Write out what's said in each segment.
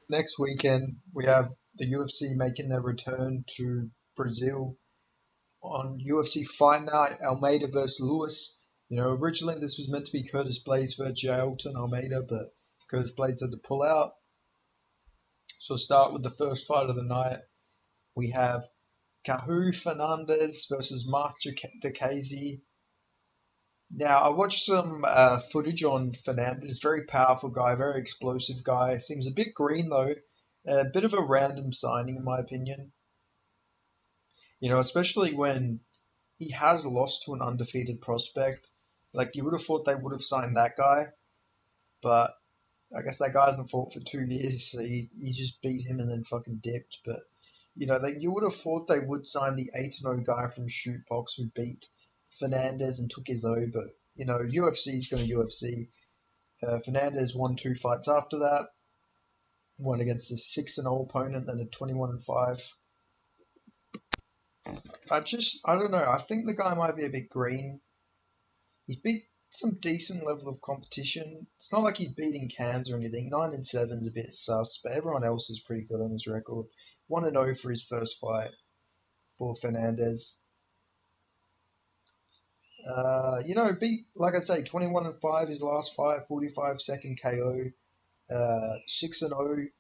next weekend we have the UFC making their return to Brazil on UFC Fight Night, Almeida versus Lewis. Originally this was meant to be Curtis Blades versus Jailton Almeida, but Curtis Blades had to pull out. So we'll start with the first fight of the night. We have Cahu Fernandez versus Mark DeCasey. Now, I watched some footage on Fernandez. Very powerful guy, very explosive guy. Seems a bit green though. A bit of a random signing, in my opinion. Especially when he has lost to an undefeated prospect. Like, you would have thought they would have signed that guy, but I guess that guy hasn't fought for 2 years, so he just beat him and then fucking dipped. But, you would have thought they would sign the 8-0 guy from Shootbox who beat Fernandez and took his O, but, UFC's going to UFC. Fernandez won 2 fights after that. One against a 6-0 opponent, then a 21-5. I don't know. I think the guy might be a bit green. He's beat some decent level of competition. It's not like he's beating cans or anything. 9-7's a bit sus, but everyone else is pretty good on his record. 1-0 for his first fight for Fernandez. Beat, like I say, 21-5 his last fight, 45-second KO. 6-0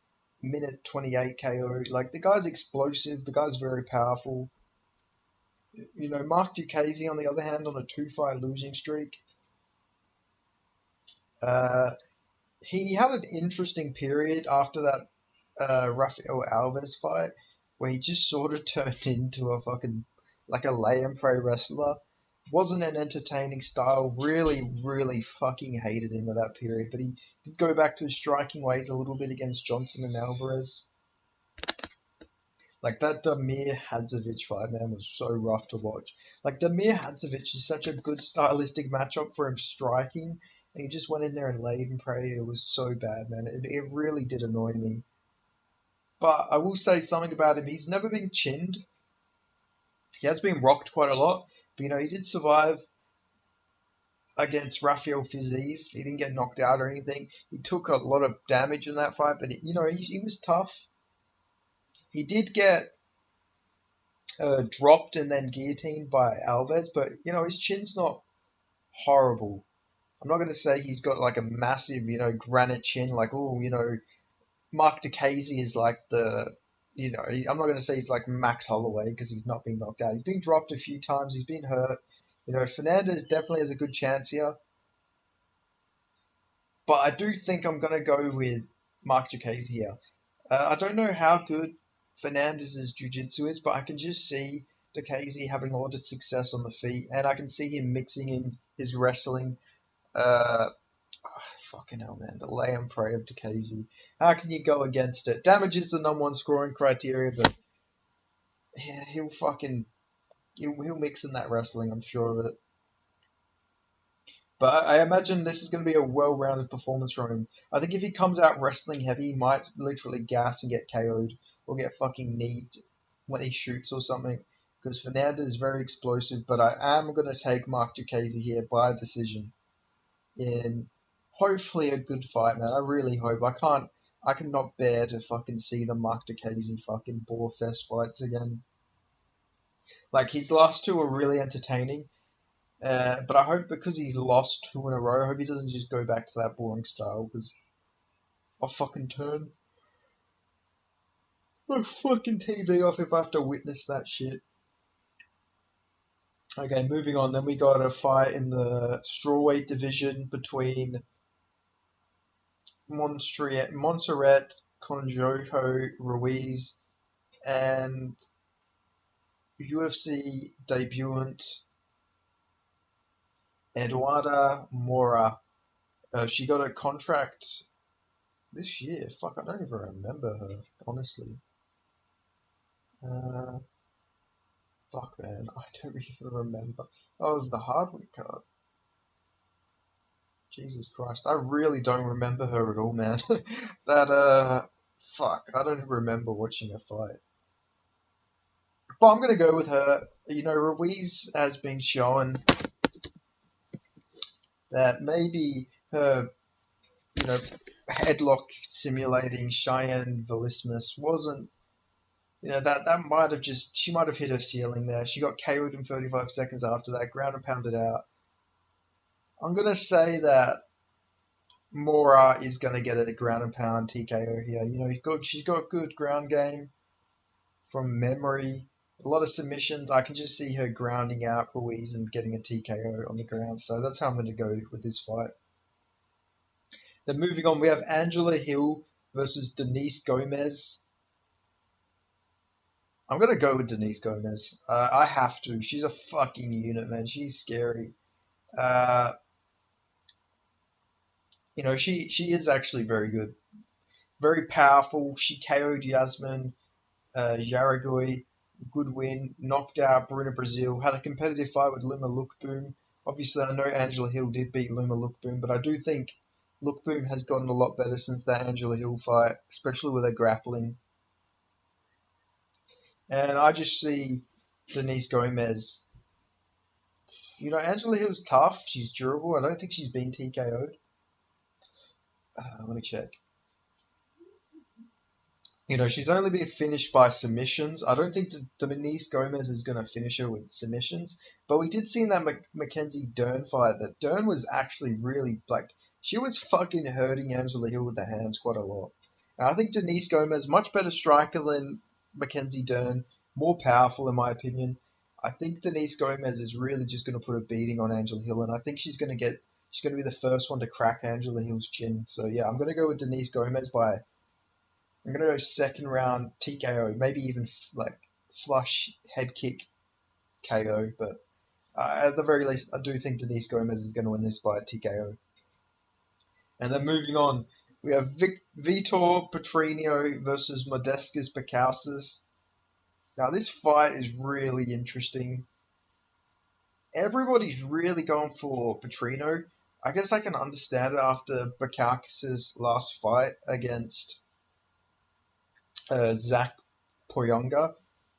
minute 28 KO. Like, the guy's explosive. The guy's very powerful. Mark Ducasey, on the other hand, on a 2-fight losing streak. Uh, he had an interesting period after that Rafael Alves fight where he just sort of turned into a fucking, like a lay and pray wrestler. Wasn't an entertaining style. Really, really fucking hated him at that period. But he did go back to his striking ways a little bit against Johnson and Alvarez. Like, that Damir Hadzovic fight, man, was so rough to watch. Like, Damir Hadzovic is such a good stylistic matchup for him striking, and he just went in there and laid and prayed. It was so bad, man. It really did annoy me. But I will say something about him. He's never been chinned. He has been rocked quite a lot. But, he did survive against Rafael Fiziev. He didn't get knocked out or anything. He took a lot of damage in that fight, but, he was tough. He did get dropped and then guillotined by Alves, but, his chin's not horrible. I'm not going to say he's got like a massive, granite chin, like, oh, Mark DeCasey is like I'm not going to say he's like Max Holloway because he's not been knocked out. He's been dropped a few times. He's been hurt. Fernandez definitely has a good chance here. But I do think I'm going to go with Mark DeCasey here. I don't know how good Fernandez's jiu-jitsu is, but I can just see DeCasey having a lot of success on the feet, and I can see him mixing in his wrestling. Fucking hell, man. The lay and pray of DeCasey. How can you go against it? Damage is the number one scoring criteria, but he'll fucking he'll mix in that wrestling. I'm sure of it. But I imagine this is going to be a well-rounded performance from him. I think if he comes out wrestling heavy, he might literally gas and get KO'd or get fucking kneed when he shoots or something. Because Fernandez is very explosive, but I am going to take Mark DeCasey here by decision in hopefully a good fight, man. I really hope. I cannot bear to fucking see the Mark DeCasey fucking bore fest fights again. Like, his last two were really entertaining. But I hope because he's lost two in a row, I hope he doesn't just go back to that boring style because I'll fucking turn my fucking TV off if I have to witness that shit. Okay, moving on. Then we got a fight in the strawweight division between Montserrat Conjojo Ruiz and UFC debutant Eduarda Mora. She got a contract this year. Fuck, I don't even remember her, honestly. Uh, Fuck, man, I don't even remember. Oh, it was the Hardwick card. Jesus Christ, I really don't remember her at all, man. Fuck, I don't remember watching her fight. But I'm gonna go with her. Ruiz has been shown that maybe her, you know, headlock simulating Cheyenne Velismus wasn't. That might have she might have hit her ceiling there. She got KO'd in 35 seconds after that, ground and pounded out. I'm gonna say that Mora is gonna get a ground and pound TKO here. She's got good ground game from memory. A lot of submissions. I can just see her grounding out Ruiz and getting a TKO on the ground. So that's how I'm going to go with this fight. Then moving on, we have Angela Hill versus Denise Gomez. I'm going to go with Denise Gomez. I have to. She's a fucking unit, man. She's scary. Uh, she is actually very good. Very powerful. She KO'd Yasmin Yaragui, good win, knocked out Bruna Brazil, had a competitive fight with Luma Lookboom. Obviously, I know Angela Hill did beat Luma Lookboom, but I do think Lookboom has gotten a lot better since that Angela Hill fight, especially with her grappling. And I just see Denise Gomez. Angela Hill's tough. She's durable. I don't think she's been TKO'd. Let me check. She's only been finished by submissions. I don't think Denise Gomez is going to finish her with submissions. But we did see in that Mackenzie Dern fight that Dern was actually really, she was fucking hurting Angela Hill with the hands quite a lot. And I think Denise Gomez, much better striker than Mackenzie Dern, more powerful in my opinion. I think Denise Gomez is really just going to put a beating on Angela Hill. And I think she's going to be the first one to crack Angela Hill's chin. So yeah, I'm going to go with Denise Gomez I'm going to go second round TKO, maybe even flush head kick KO. But at the very least, I do think Denise Gomez is going to win this by TKO. And then moving on, we have Vitor Petrino versus Modestas Bukauskas. Now, this fight is really interesting. Everybody's really going for Petrino. I guess I can understand it after Bukauskas' last fight against Zach Poyonga.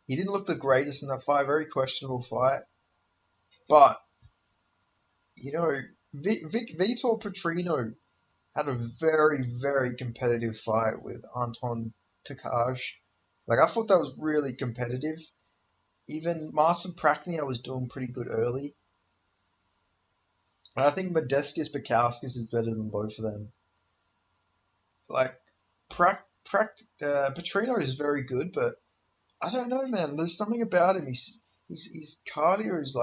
He didn't look the greatest in that fight, very questionable fight. But, Vitor Petrino had a very, very competitive fight with Anton Takaj. I thought that was really competitive. Even Marcin Prachnio was doing pretty good early. And I think Modestas Bukauskas is better than both of them. Petrino is very good, but I don't know, man. There's something about him. His cardio is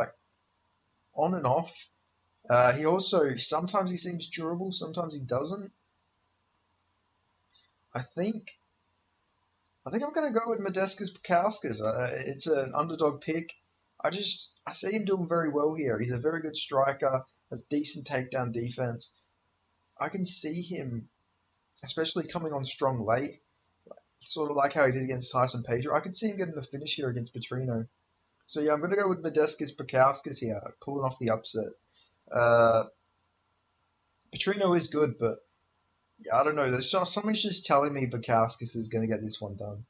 on and off. He also sometimes he seems durable, sometimes he doesn't. I think I'm gonna go with Modestas Bukauskas. It's an underdog pick. I see him doing very well here. He's a very good striker, has decent takedown defense. I can see him, especially coming on strong late, sort of like how he did against Tyson Pedro. I could see him getting a finish here against Petrino. So yeah, I'm going to go with Modestas Bukauskas here, pulling off the upset. Petrino is good, but yeah, I don't know. Something's just telling me Bukauskas is going to get this one done.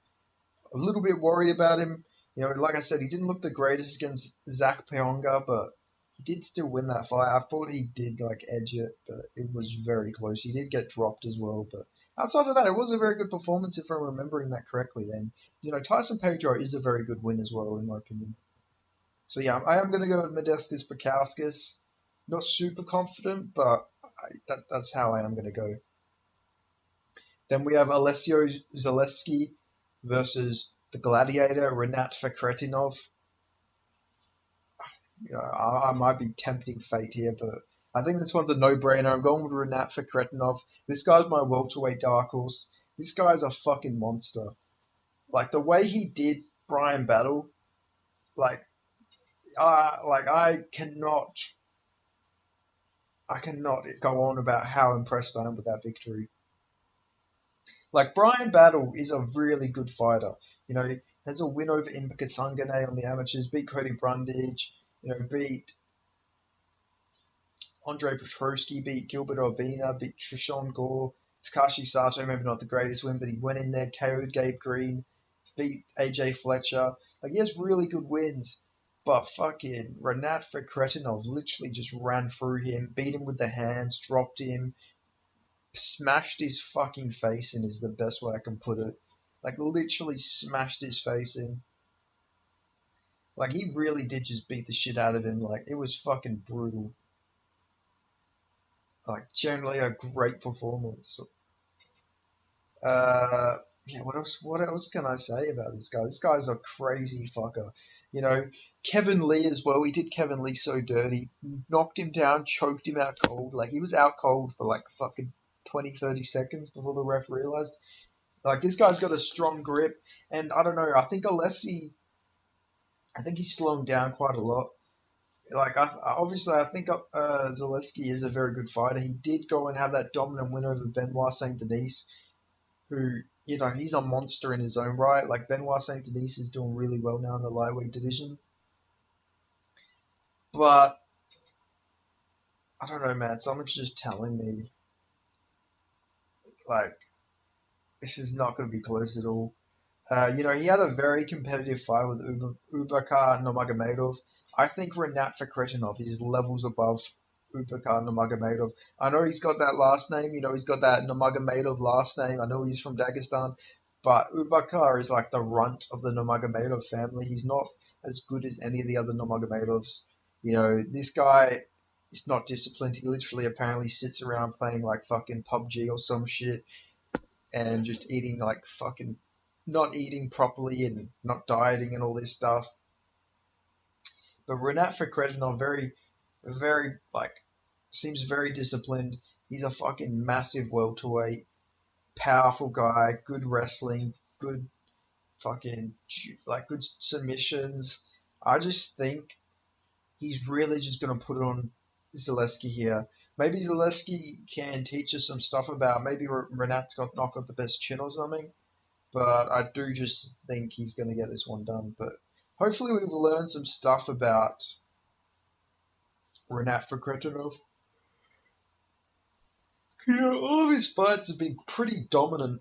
A little bit worried about him. Like I said, he didn't look the greatest against Zach Poyonga, but he did still win that fight. I thought he did edge it, but it was very close. He did get dropped as well, but outside of that, it was a very good performance if I'm remembering that correctly. Then, Tyson Pedro is a very good win as well, in my opinion. So yeah, I am going to go with Modestas Bukauskas. Not super confident, but that's how I am going to go. Then we have Alessio Zaleski versus the Gladiator, Renat Fakhretinov. I might be tempting fate here, but I think this one's a no-brainer. I'm going with Renat Fakhretinov. This guy's my welterweight dark horse. This guy's a fucking monster. The way he did Brian Battle, I cannot go on about how impressed I am with that victory. Brian Battle is a really good fighter. Has a win over Impa Sangane on the amateurs, beat Cody Brundage, beat Andre Petroski, beat Gilbert Urbina, beat Trishon Gore, Takashi Sato, maybe not the greatest win, but he went in there, KO'd Gabe Green, beat AJ Fletcher. He has really good wins. But fucking Renat Fakhretinov literally just ran through him, beat him with the hands, dropped him, smashed his fucking face in is the best way I can put it. Like literally smashed his face in. Like he really did just beat the shit out of him. Like it was fucking brutal. Like generally a great performance. Uh, yeah. What else? What else can I say about this guy? This guy's a crazy fucker. You know, Kevin Lee as well. He did Kevin Lee so dirty. Knocked him down, choked him out cold. Like he was out cold for like fucking 20, 30 seconds before the ref realized. Like this guy's got a strong grip, and I don't know. I think Alessi. I think he's slowing down quite a lot. Like obviously, I think Zaleski is a very good fighter. He did go and have that dominant win over Benoit Saint Denis, who he's a monster in his own right. Like Benoit Saint Denis is doing really well now in the lightweight division, but I don't know, man. Someone's just telling me like this is not going to be close at all. He had a very competitive fight with Ubakar Nurmagomedov. I think Renat Fakhretdinov is levels above Ubakar Nurmagomedov. I know he's got that last name. He's got that Nurmagomedov last name. I know he's from Dagestan. But Ubakar is like the runt of the Nurmagomedov family. He's not as good as any of the other Nurmagomedovs. This guy is not disciplined. He literally apparently sits around playing like fucking PUBG or some shit and just eating like fucking not eating properly and not dieting and all this stuff. But Renat Fakhretdinov very like seems very disciplined. He's a fucking massive welterweight, powerful guy, good wrestling, good fucking like good submissions. I just think he's really just gonna put it on Zaleski here. Maybe Zaleski can teach us some stuff about maybe Renat's not got the best chin or something. But I do just think he's going to get this one done. But hopefully we will learn some stuff about Renat Fakhretdinov. All of his fights have been pretty dominant.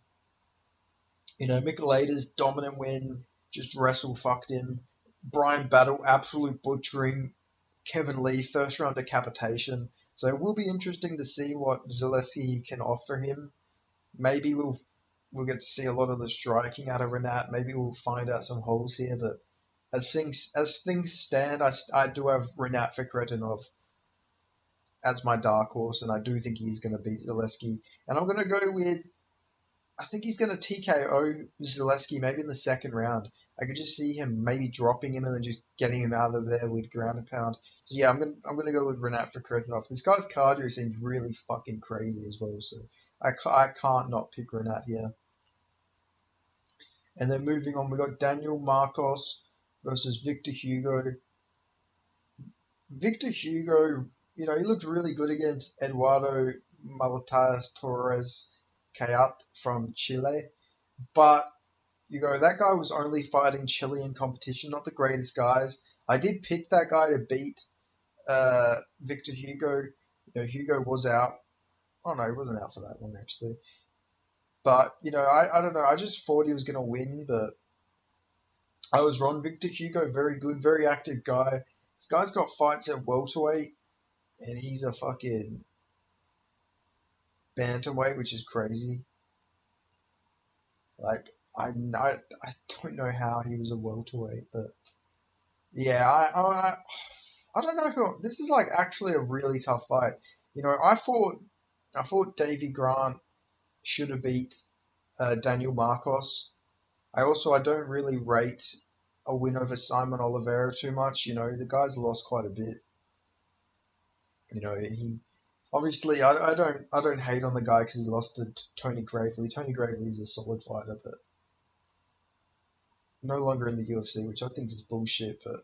Michaelader's dominant win, just wrestle fucked him. Brian Battle, absolute butchering. Kevin Lee, first round decapitation. So it will be interesting to see what Zaleski can offer him. Maybe we'll get to see a lot of the striking out of Renat. Maybe we'll find out some holes here, but as things stand, I do have Renat Fakhretdinov as my dark horse, and I do think he's going to beat Zaleski. And I'm going to go with, I think he's going to TKO Zaleski maybe in the second round. I could just see him maybe dropping him and then just getting him out of there with ground and pound. So yeah, I'm gonna go with Renat Fakhretdinov. This guy's cardio seems really fucking crazy as well, so I can't not pick Renat here. And then moving on, we got Daniel Marcos versus Victor Hugo. Victor Hugo, he looked really good against Eduardo Maltadas Torres Cayat from Chile. But, that guy was only fighting Chilean competition, not the greatest guys. I did pick that guy to beat Victor Hugo. Hugo was out. Oh, no, he wasn't out for that long, actually. But, I don't know. I just thought he was going to win, but I was wrong. Victor Hugo, very good, very active guy. This guy's got fights at welterweight, and he's a fucking bantamweight, which is crazy. Like, I don't know how he was a welterweight, but yeah, I don't know who. This is like actually a really tough fight. I thought Davy Grant should have beat Daniel Marcos. I don't really rate a win over Simon Oliveira too much. The guy's lost quite a bit. He obviously I don't hate on the guy because he lost to Tony Gravely. Tony Gravely is a solid fighter, but no longer in the UFC, which I think is bullshit. But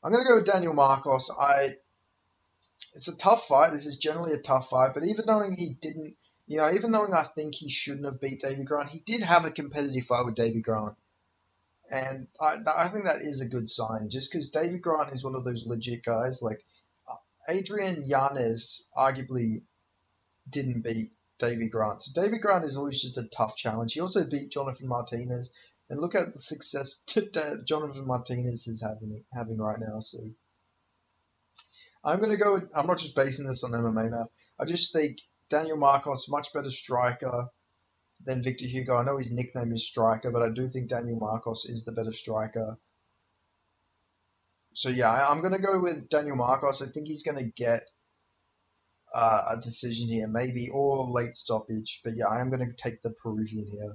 I'm gonna go with Daniel Marcos. It's a tough fight. This is generally a tough fight, but even knowing he didn't, even knowing I think he shouldn't have beat Davy Grant, he did have a competitive fight with Davy Grant. And I think that is a good sign, just because Davy Grant is one of those legit guys. Like, Adrian Yanez arguably didn't beat Davy Grant. So Davy Grant is always just a tough challenge. He also beat Jonathan Martinez. And look at the success Jonathan Martinez is having right now. So I'm going to go with, I'm not just basing this on MMA now. I just think Daniel Marcos, much better striker than Victor Hugo. I know his nickname is Striker, but I do think Daniel Marcos is the better striker. So yeah, I'm going to go with Daniel Marcos. I think he's going to get a decision here, maybe, or late stoppage. But yeah, I am going to take the Peruvian here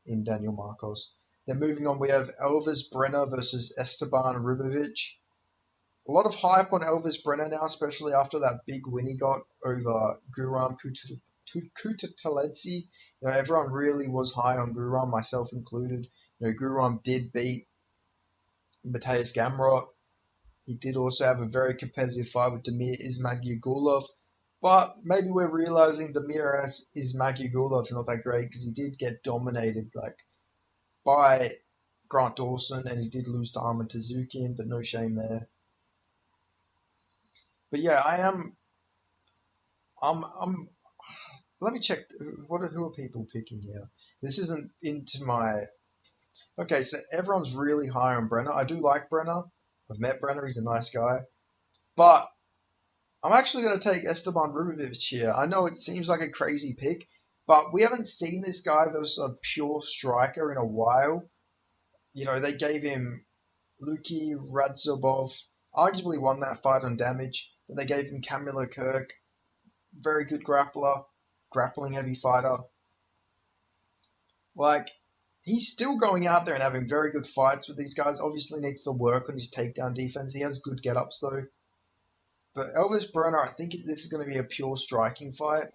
in Daniel Marcos. Then moving on, we have Elvis Brenner versus Esteban Ribovic. A lot of hype on Elvis Brenner now, especially after that big win he got over Guram Kutateledze. Everyone really was high on Guram, myself included. Guram did beat Mateus Gamrot. He did also have a very competitive fight with Damir Ismagulov. But maybe we're realizing Damir Ismagulov not that great because he did get dominated by Grant Dawson and he did lose to Arman Tazoukian, but no shame there. But yeah, I'm let me check who are people picking here. This isn't into my okay, so everyone's really high on Brenner. I do like Brenner. I've met Brenner, he's a nice guy. But I'm actually going to take Esteban Ribovic here. I know it seems like a crazy pick, but we haven't seen this guy versus a pure striker in a while. They gave him Luki Radzobov, arguably won that fight on damage. Then they gave him Camilo Kirk, very good grappler, grappling heavy fighter. He's still going out there and having very good fights with these guys. Obviously needs to work on his takedown defense. He has good get-ups though. But Elvis Brenner, I think this is going to be a pure striking fight.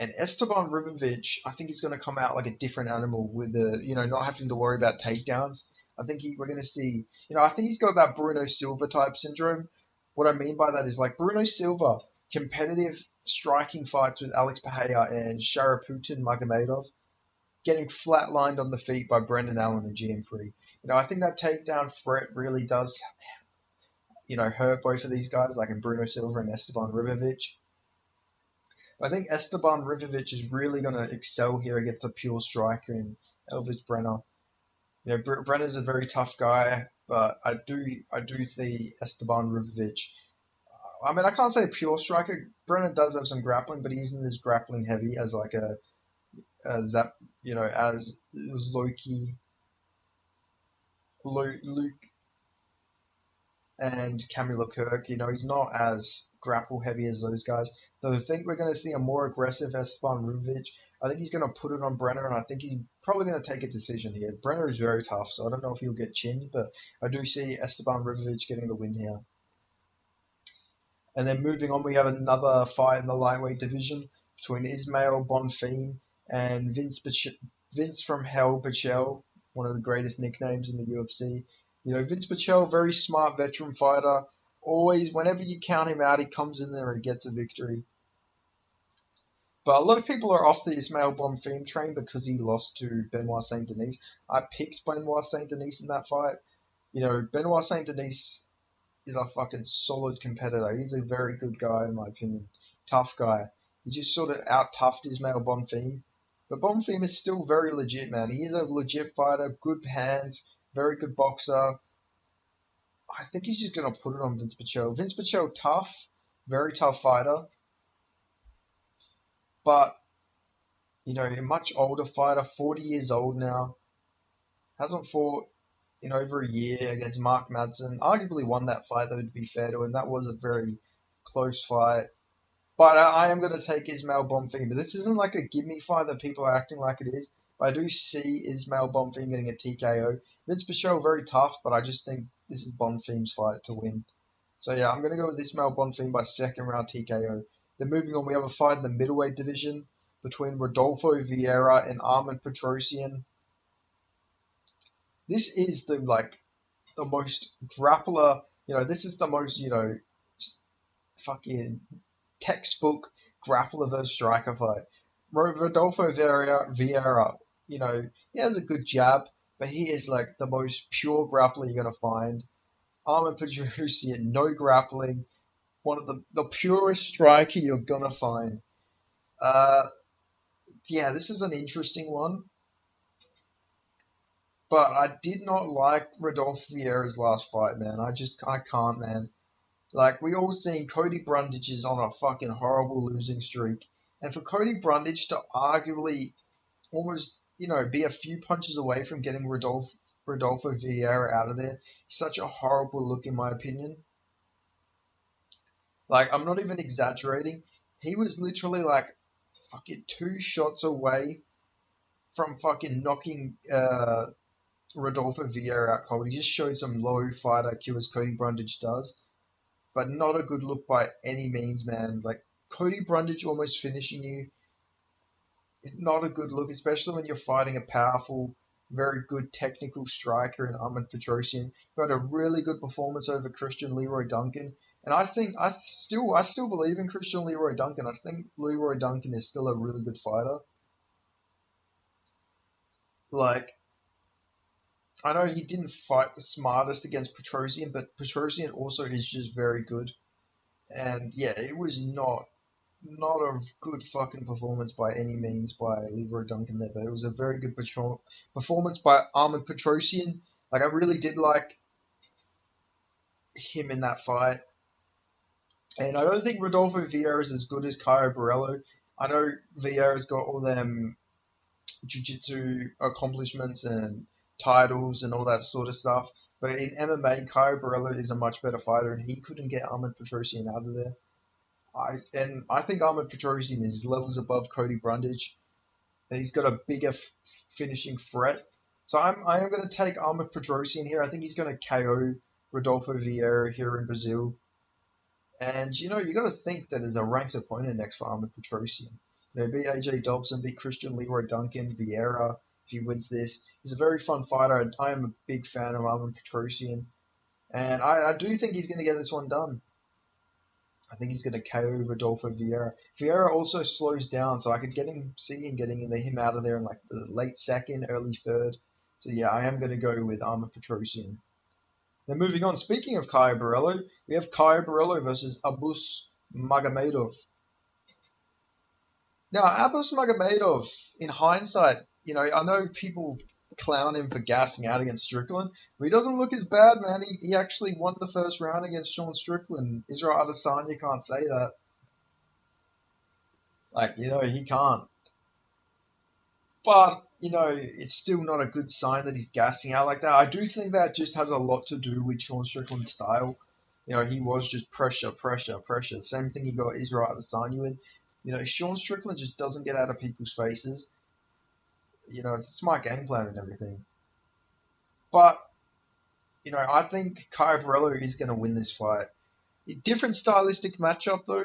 And Esteban Ribovic, I think he's going to come out like a different animal with not having to worry about takedowns. I think we're going to see, I think he's got that Bruno Silva type syndrome. What I mean by that is like Bruno Silva, competitive striking fights with Alex Pereira and Sharaputin Magomedov, getting flatlined on the feet by Brendan Allen and GM3. I think that takedown threat really does, hurt both of these guys, like in Bruno Silva and Esteban Ribovic. I think Esteban Ribovic is really going to excel here against a pure striker in Elvis Brenner. Brenner's a very tough guy, but I do see Esteban Ribovic. I mean, I can't say pure striker. Brenner does have some grappling, but he isn't as grappling heavy as as Luke and Camilo Kirk. He's not as grapple heavy as those guys. So I think we're going to see a more aggressive Esteban Ribovic. I think he's going to put it on Brenner, and I think he's probably going to take a decision here. Brenner is very tough, so I don't know if he'll get chinned, but I do see Esteban Ribovic getting the win here. And then moving on, we have another fight in the lightweight division between Ismael Bonfim and Vince from Hell Pichel, one of the greatest nicknames in the UFC. Vince Pichel, very smart veteran fighter. Always, whenever you count him out, he comes in there and gets a victory. But a lot of people are off the Ismael Bonfim train because he lost to Benoit Saint Denis. I picked Benoit Saint Denis in that fight. Benoit Saint Denis is a fucking solid competitor. He's a very good guy, in my opinion. Tough guy. He just sort of out-toughed Ismael Bonfim. But Bonfim is still very legit, man. He is a legit fighter, good hands, very good boxer. I think he's just going to put it on Vince Pichel. Vince Pichel, tough, very tough fighter. But, a much older fighter, 40 years old now. Hasn't fought in over a year against Mark Madsen. Arguably won that fight, though, to be fair to him. That was a very close fight. But I am going to take Ismael Bonfim. But this isn't like a gimme fight that people are acting like it is. But I do see Ismael Bonfim getting a TKO. Vince Pichel, very tough, but I just think this is Bonfim's fight to win. So yeah, I'm going to go with Ismael Bonfim by second round TKO. Then moving on, we have a fight in the middleweight division between Rodolfo Vieira and Armen Petrosyan. This is the most grappler, this is the most, fucking textbook grappler versus striker fight. Rodolfo Vieira, he has a good jab, but he is like the most pure grappler you're going to find. Armen Petrosyan, no grappling. One of the purest striker you're going to find. Yeah, this is an interesting one. But I did not like Rodolfo Vieira's last fight, man. I can't, man. We all seen Cody Brundage is on a fucking horrible losing streak. And for Cody Brundage to arguably almost, be a few punches away from getting Rodolfo Vieira out of there, such a horrible look in my opinion. Like, I'm not even exaggerating. He was literally like fucking two shots away from fucking knocking Rodolfo Vieira out cold. He just showed some low fight IQ as Cody Brundage does, but not a good look by any means, man. Like, Cody Brundage almost finishing you, not a good look, especially when you're fighting a powerful, very good technical striker in Ahmed Petrosian, who had a really good performance over Christian Leroy Duncan. And I still believe in Christian Leroy Duncan. I think Leroy Duncan is still a really good fighter. Like, I know he didn't fight the smartest against Petrosian, but Petrosian also is just very good. And yeah, it was not a good fucking performance by any means by Leroy Duncan there, but it was a very good performance by Armin Petrosian. Like, I really did like him in that fight. And I don't think Rodolfo Vieira is as good as Caio Borrello. I know Vieira's got all them jiu-jitsu accomplishments and titles and all that sort of stuff. But in MMA, Caio Borrello is a much better fighter, and he couldn't get Armin Petrosian out of there. I think Armin Petrosian is levels above Cody Brundage. And he's got a bigger finishing threat. So I am going to take Ahmed Petrosian here. I think he's going to KO Rodolfo Vieira here in Brazil. And you got to think that there's a ranked opponent next for Ahmed Petrosian. Beat AJ Dobson, beat Christian Leroy Duncan, Vieira. If he wins this, he's a very fun fighter. I am a big fan of Ahmed Petrosian, and I do think he's going to get this one done. I think he's going to KO Rodolfo Vieira. Vieira also slows down, so I could see him getting him out of there in like the late second, early third. So yeah, I am going to go with Armin Petrosian. Then moving on, speaking of Caio Borrello, we have Caio Borrello versus Abus Magomedov. Now, Abus Magomedov, in hindsight, I know people clown him for gassing out against Strickland, but he doesn't look as bad, man. He actually won the first round against Sean Strickland. Israel Adesanya can't say that. Like, he can't. But, it's still not a good sign that he's gassing out like that. I do think that just has a lot to do with Sean Strickland's style. He was just pressure, pressure, pressure. Same thing he got Israel Adesanya with. Sean Strickland just doesn't get out of people's faces. It's a smart game plan and everything. But, I think Caio Borrello is going to win this fight. A different stylistic matchup, though,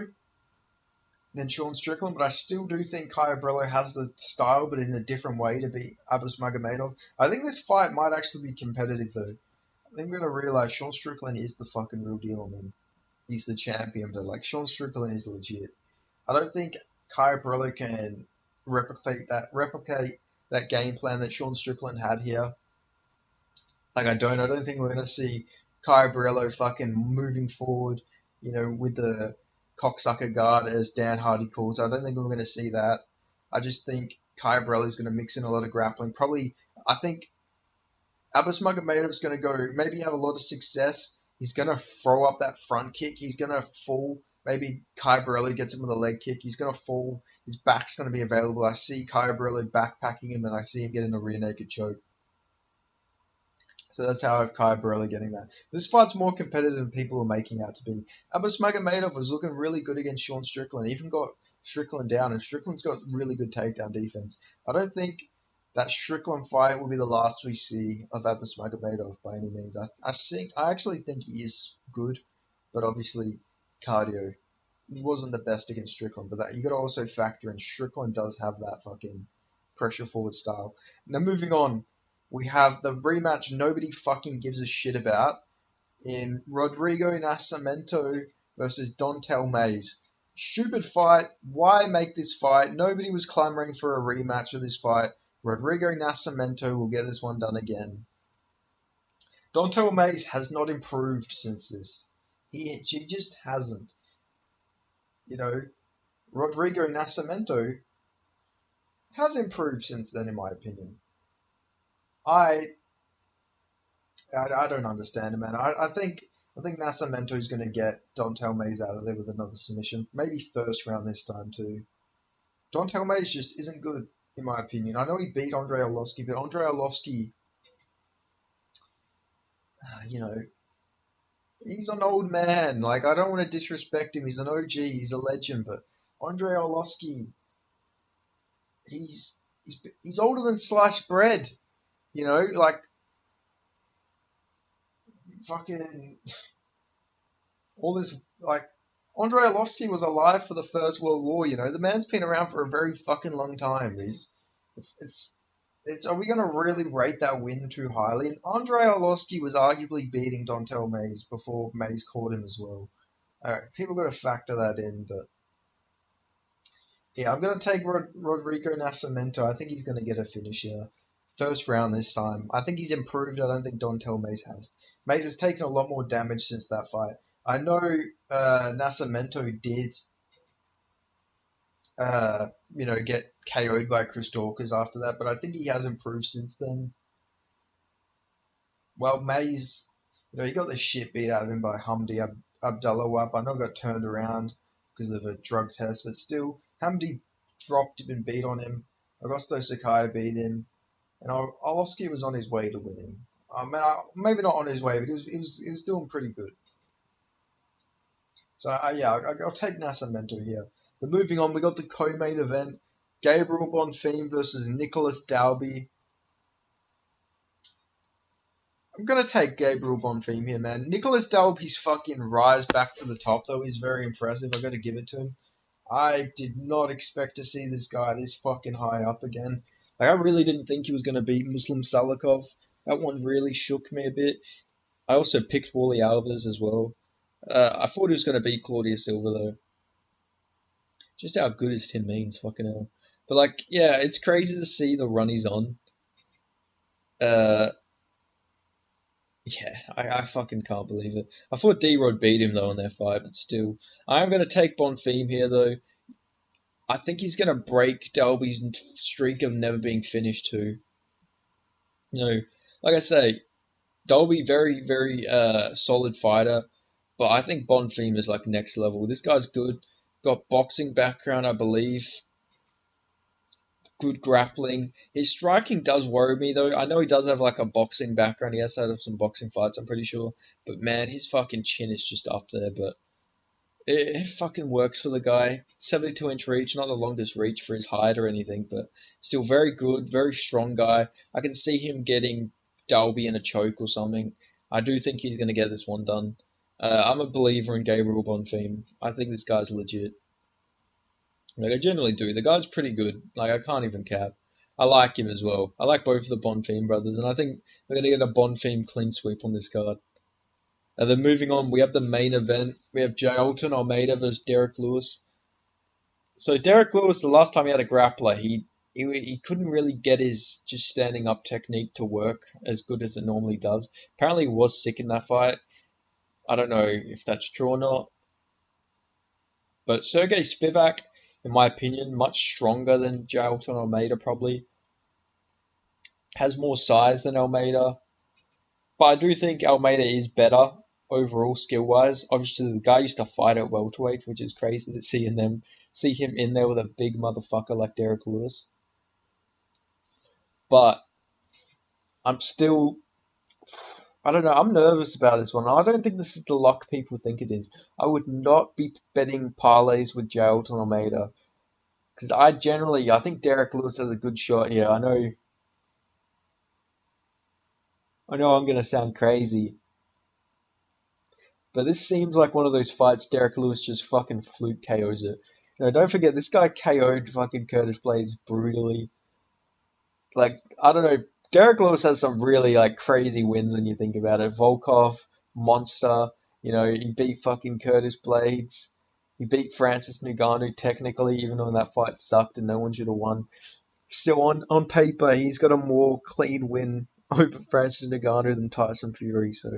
than Sean Strickland, but I still do think Caio Borrello has the style, but in a different way to beat Abus Magomedov. I think this fight might actually be competitive, though. I think we're going to realize Sean Strickland is the fucking real deal. I mean, he's the champion, but, like, Sean Strickland is legit. I don't think Caio Borrello can replicate that game plan that Sean Strickland had here. Like, I don't think we're going to see Caio Borrello fucking moving forward, with the cocksucker guard, as Dan Hardy calls. I don't think we're going to see that. I just think Caio Borrello is going to mix in a lot of grappling. Probably, I think Abus Magomedov is going to go, maybe have a lot of success. He's going to throw up that front kick. He's going to fall. Maybe Caio Borrello gets him with a leg kick. He's going to fall. His back's going to be available. I see Caio Borrello backpacking him, and I see him getting a rear naked choke. So that's how I have Caio Borrello getting that. This fight's more competitive than people are making out to be. Abus Magomedov was looking really good against Sean Strickland. He even got Strickland down, and Strickland's got really good takedown defense. I don't think that Strickland fight will be the last we see of Abus Magomedov by any means. I actually think he is good, but obviously cardio. He wasn't the best against Strickland, but that you got to also factor in Strickland does have that fucking pressure forward style. Now moving on, we have the rematch nobody fucking gives a shit about in Rodrigo Nascimento versus Dontel Mays. Stupid fight. Why make this fight? Nobody was clamoring for a rematch of this fight. Rodrigo Nascimento will get this one done again. Dontel Mays has not improved since this. He just hasn't. Rodrigo Nascimento has improved since then, in my opinion. I don't understand it, man. I think Nascimento's going to get Dontel Mays out of there with another submission. Maybe first round this time, too. Dante Almeida just isn't good, in my opinion. I know he beat Andre Arlovski, but Andre Arlovski, you know, he's an old man. Like, I don't want to disrespect him. He's an OG. He's a legend. But Andre Arlovski, he's older than sliced bread. You know, like fucking all this. Like Andre Arlovski was alive for the First World War. You know, the man's been around for a very fucking long time. It's it's. Are we gonna really rate that win too highly? And Andre Arlovski was arguably beating Dontel Mays before Mays caught him as well. People got to factor that in, but yeah, I'm going to take Rodrigo Nascimento. I think he's going to get a finish here. First round this time. I think he's improved. I don't think Dontel Mays has. Mays has taken a lot more damage since that fight. I know Nascimento did, uh, get KO'd by Chris Dawkins after that, but I think he has improved since then. Well, Mays, he got the shit beat out of him by Hamdi Abdullah. I know got turned around because of a drug test, but still, Hamdi dropped him and beat on him. Augusto Sakai beat him, and Arlovski was on his way to winning. Maybe not on his way, but he was doing pretty good. So yeah, I'll take Nascimento here. But moving on, we got the co-main event: Gabriel Bonfim versus Nicholas Dalby. I'm gonna take Gabriel Bonfim here, man. Nicholas Dalby's fucking rise back to the top though is very impressive. I gotta give it to him. I did not expect to see this guy this fucking high up again. Like I really didn't think he was gonna beat Muslim Salikov. That one really shook me a bit. I also picked Wally Alves as well. I thought he was gonna beat Claudia Silva though. Just how good is Tim Means, fucking hell. But like, yeah, it's crazy to see the run he's on. Uh, Yeah, I fucking can't believe it. I thought D-Rod beat him though in their fight, but still. I am going to take Bonfim here though. I think he's going to break Dalby's streak of never being finished too. Like I say, Dalby very, very solid fighter, but I think Bonfim is like next level. This guy's good. Got boxing background, I believe. Good grappling. His striking does worry me though. I know he does have like a boxing background. He has had some boxing fights, I'm pretty sure. But man, his fucking chin is just up there. But it fucking works for the guy. 72-inch reach, not the longest reach for his height or anything, but still very good, very strong guy. I can see him getting Dalby in a choke or something. I do think he's going to get this one done. I'm a believer in Gabriel Bonfim. I think this guy's legit. Like I generally do. The guy's pretty good. Like I can't even cap. I like him as well. I like both of the Bonfim brothers, and I think we're gonna get a Bonfim clean sweep on this card. And then moving on, we have the main event. We have Jailton Almeida versus Derek Lewis. So Derek Lewis, the last time he had a grappler, he couldn't really get his just standing up technique to work as good as it normally does. Apparently, he was sick in that fight. I don't know if that's true or not. But Sergey Spivak, in my opinion, much stronger than Jailton Almeida probably. Has more size than Almeida. But I do think Almeida is better overall skill wise. Obviously, the guy used to fight at welterweight, which is crazy to see him in there with a big motherfucker like Derek Lewis. But I'm still, I don't know. I'm nervous about this one. I don't think this is the luck people think it is. I would not be betting parlays with Jailton Almeida because I think Derek Lewis has a good shot here. I know I'm gonna sound crazy, but this seems like one of those fights Derek Lewis just fucking fluke KOs it. Don't forget this guy KO'd fucking Curtis Blades brutally. Like, I don't know. Derek Lewis has some really like crazy wins when you think about it. Volkov, Monster, he beat fucking Curtis Blades. He beat Francis Ngannou technically, even though that fight sucked and no one should have won. Still on paper, he's got a more clean win over Francis Ngannou than Tyson Fury, so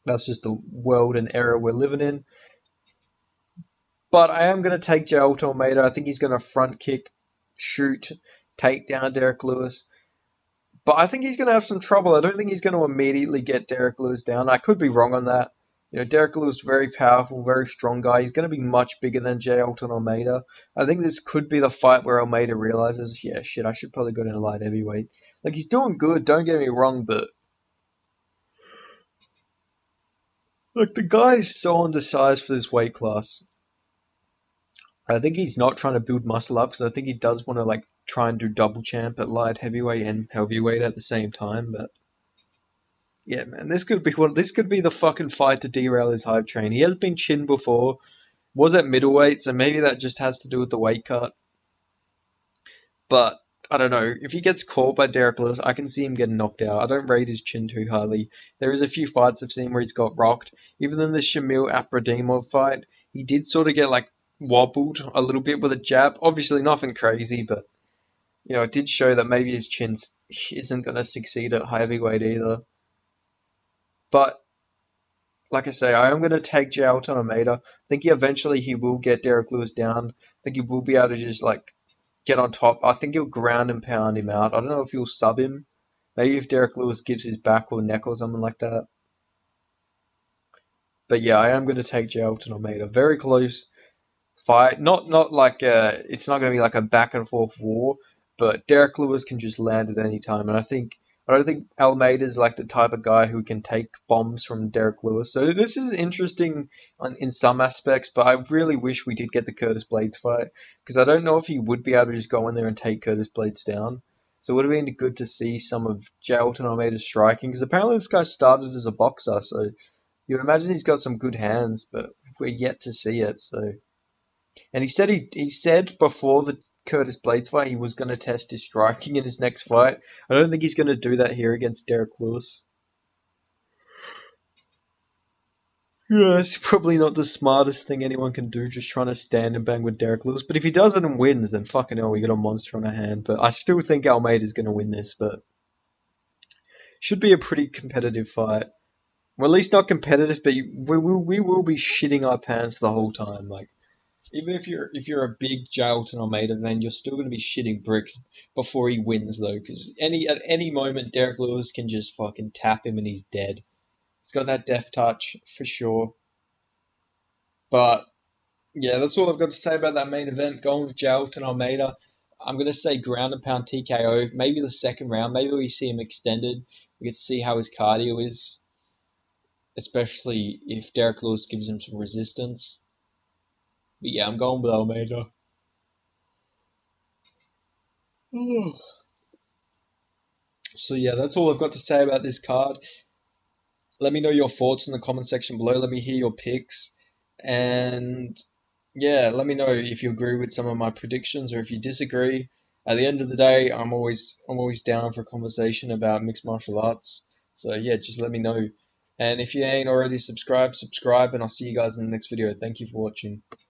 that's just the world and era we're living in. But I am going to take Joel Almeida. I think he's going to front kick, shoot, take down Derek Lewis. But I think he's going to have some trouble. I don't think he's going to immediately get Derek Lewis down. I could be wrong on that. Derek Lewis, very powerful, very strong guy. He's going to be much bigger than J. Alton Almeida. I think this could be the fight where Almeida realizes, yeah, shit, I should probably go down to light heavyweight. Like, he's doing good, don't get me wrong, but like the guy is so undersized for this weight class. I think he's not trying to build muscle up because I think he does want to like try and do double champ at light heavyweight and heavyweight at the same time. But yeah, man, this could be one. This could be the fucking fight to derail his hype train. He has been chinned before. Was at middleweight, so maybe that just has to do with the weight cut. But I don't know. If he gets caught by Derek Lewis, I can see him getting knocked out. I don't rate his chin too highly. There is a few fights I've seen where he's got rocked. Even in the Shamil Abradimov fight, he did sort of get like wobbled a little bit with a jab. Obviously nothing crazy, but it did show that maybe his chin isn't going to succeed at heavyweight either. But like I say, I am going to take Jailton Almeida. I think eventually he will get Derek Lewis down. I think he will be able to just like get on top. I think he'll ground and pound him out. I don't know if he'll sub him. Maybe if Derek Lewis gives his back or neck or something like that. But yeah, I am going to take Jailton Almeida. Very close fight. Not like it's not going to be like a back and forth war, but Derek Lewis can just land at any time, and I don't think Almeida's like the type of guy who can take bombs from Derek Lewis. So this is interesting in some aspects, but I really wish we did get the Curtis Blades fight because I don't know if he would be able to just go in there and take Curtis Blades down. So it would have been good to see some of Jailton Almeida's striking because apparently this guy started as a boxer, so you would imagine he's got some good hands, but we're yet to see it. So. And he said before the Curtis Blades fight he was going to test his striking in his next fight. I don't think he's going to do that here against Derek Lewis. Yeah, it's probably not the smartest thing anyone can do, just trying to stand and bang with Derek Lewis. But if he does it and wins, then fucking hell, we got a monster on our hand. But I still think Almeida's going to win this, but should be a pretty competitive fight. Well, at least not competitive, but we will be shitting our pants the whole time. Like, even if you're a big Jailton Almeida fan, you're still going to be shitting bricks before he wins though, because at any moment Derek Lewis can just fucking tap him and he's dead. He's got that death touch for sure. But yeah, that's all I've got to say about that main event. Going with Jailton Almeida, I'm going to say ground and pound TKO. Maybe the second round. Maybe we see him extended. We get to see how his cardio is, especially if Derek Lewis gives him some resistance. But yeah, I'm going with Almeida. So yeah, that's all I've got to say about this card. Let me know your thoughts in the comment section below. Let me hear your picks. And yeah, let me know if you agree with some of my predictions or if you disagree. At the end of the day, I'm always down for a conversation about mixed martial arts. So yeah, just let me know. And if you ain't already subscribed, subscribe and I'll see you guys in the next video. Thank you for watching.